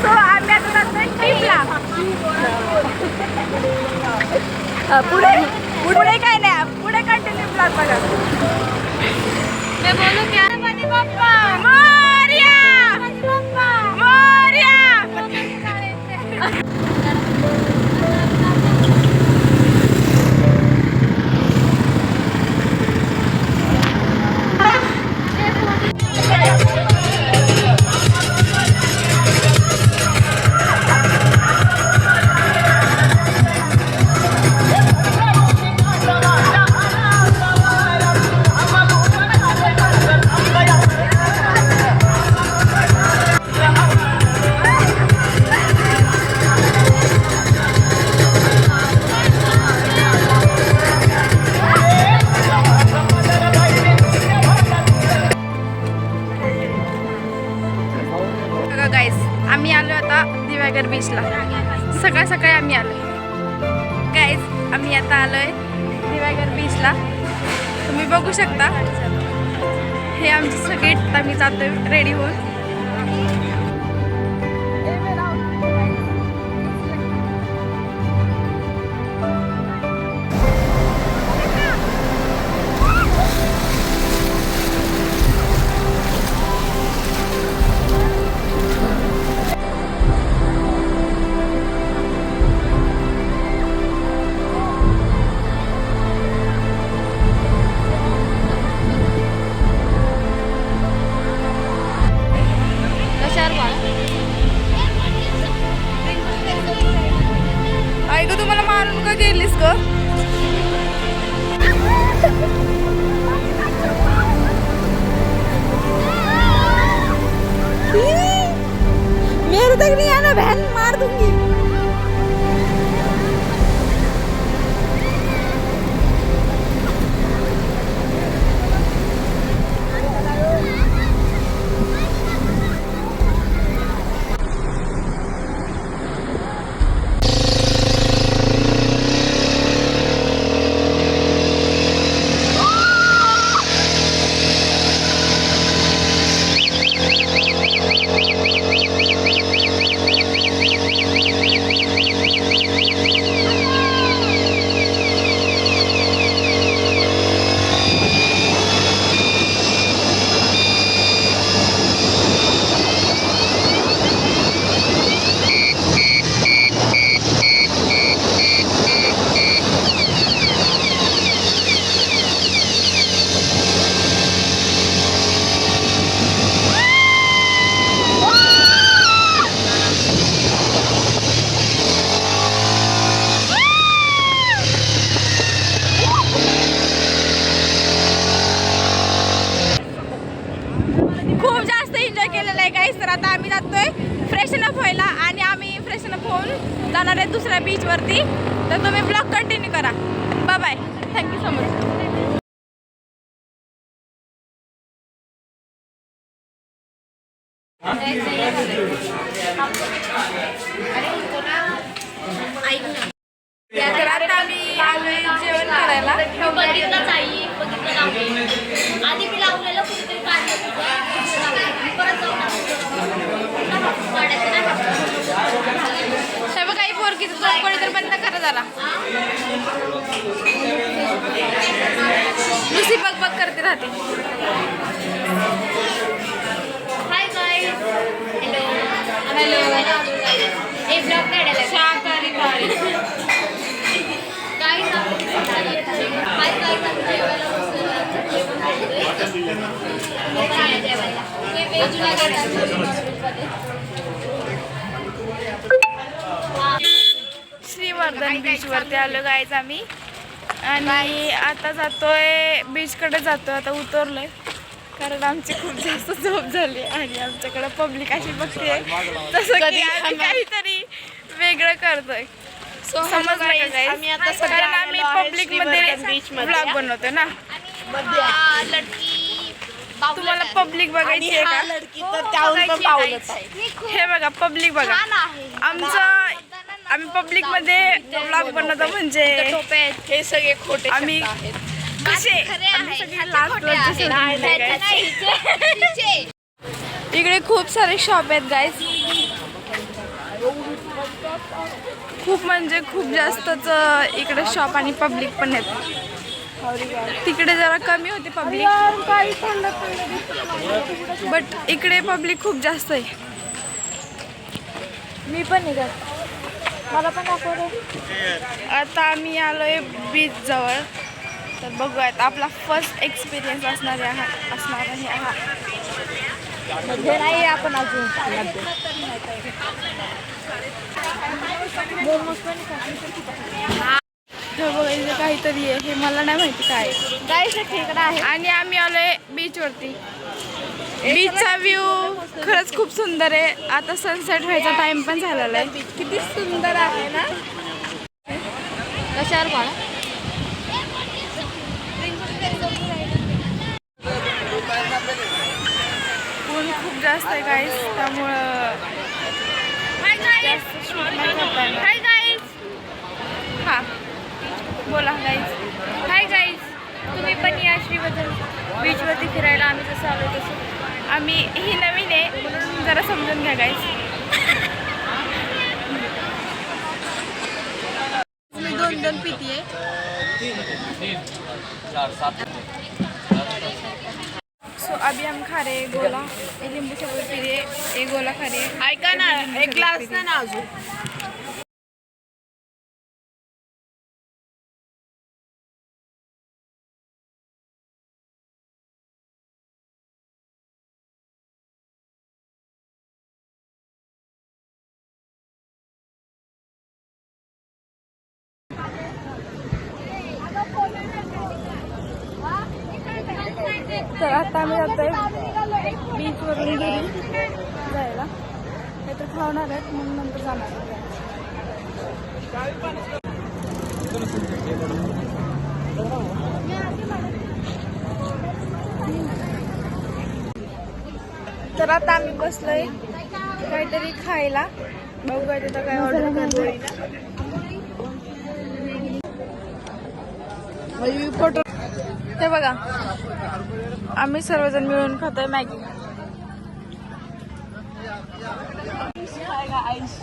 So आम्ही आता जातोय ट्रिपला. पुढे पुढे काय नाही, पुढे कंटिन्यू ब्लॉग बघा. मी बोलू क्या गणपती बाप्पा मोरया, मोरया. आम्ही आलो आता दिवागर बीचला. सकाळ सकाळी आम्ही आलो गाईज. आम्ही आता आलोय दिवागर बीचला. तुम्ही बघू शकता हे आमची सगळी. आम्ही जातोय रेडी होऊन. तुम्हाला मारून का गेलीस ग? मेरे तक नहीं आना बहन, मार दूंगी. तर आता आम्ही जातोय फ्रेशनअप व्हायला आणि आम्ही फ्रेशनअप होऊन जाणार आहे दुसऱ्या बीच वरती. तर तुम्ही ब्लॉग कंटिन्यू करा. Bye bye, thank you so much. तर आता आम्ही आलोय जेवण करायला. आधी मी लावलेलं कुठेतरी काढलं परत जाऊन हे बघा, ही पोरगी कोणी तर बंद करा जरा. नुसती बघ बघ करते राहते. Hi guys, hello hello. हे ब्लॉग काढायला शाकाहारी थाळी. काय हाय काय जेवायला श्रीवर्धन बीच वरती आलो गाईज आम्ही. आणि आता जातोय बीचकडे जातोय. आता उतरलोय कारण आमची खूप जास्त झोप झाली आणि आमच्याकडे पब्लिक अशी बघते तसं की आम्ही काहीतरी वेगळं करतोय. समज आम्ही आता कारण आम्ही पब्लिक मध्ये ब्लॉग बनवतोय ना. तुम्हाला पब्लिक बघायची आहे का? हे बघा पब्लिक बघा. आम्ही पब्लिक मध्ये ब्लॉग बनवतो म्हणजे हे सगळे खोटे आम्ही कसे आम्ही सगळे लास्ट वरचे इकडे खूप सारे शॉप आहेत गाईज. खूप म्हणजे खूप जास्तच इकडे शॉप आणि पब्लिक पण आहेत. तिकडे जरा कमी होते पब्लिक, बट इकडे पब्लिक खूप जास्त आहे. मी पण निघत, मला पण दाखवतो. आता आम्ही आलोय बीच जवळ. तर बघूयात, आपला फर्स्ट एक्सपिरियन्स असणार आहे हा. मध्ये नाही आपण अजून तर बघायचं काहीतरी आहे, हे मला नाही माहिती काय आहे. गाईस खेकडा आहे. आणि आम्ही आलोय बीचवरती. बीचचा व्ह्यू खरंच खूप सुंदर आहे. आता सनसेट व्हायचा टाइम पण झालेला आहे. किती सुंदर आहे ना. कशावर कोण ऊन खूप जास्त आहे गाईस, त्यामुळं जास्त शूट नाही करता येणार. Hi guys. हां बोला गाईस. हाय गाईस, तुम्ही पण या श्रीवर्धन बीचवरती फिरायला. आम्ही जसं आलो तसं. आम्ही ही नवीन आहे म्हणून जरा समजून घ्या गाईस. मी 2 पितीये. सो अभी हम खा रहे गोला, एक नींबू शरबत पी रहे, एक गोला खा रहे. ऐका ना, एक ग्लास ना अजून. तर आता आम्ही जातोय बीचवरून घरी जायला. काहीतरी खावणार आहेत मग नंतर जाणार आहे. तर आता आम्ही बसलोय काहीतरी खायला. बघूया तिथं काय ऑर्डर करतोय. हे बघा, आम्ही सर्वजण मिळून खातोय मॅगी. आईस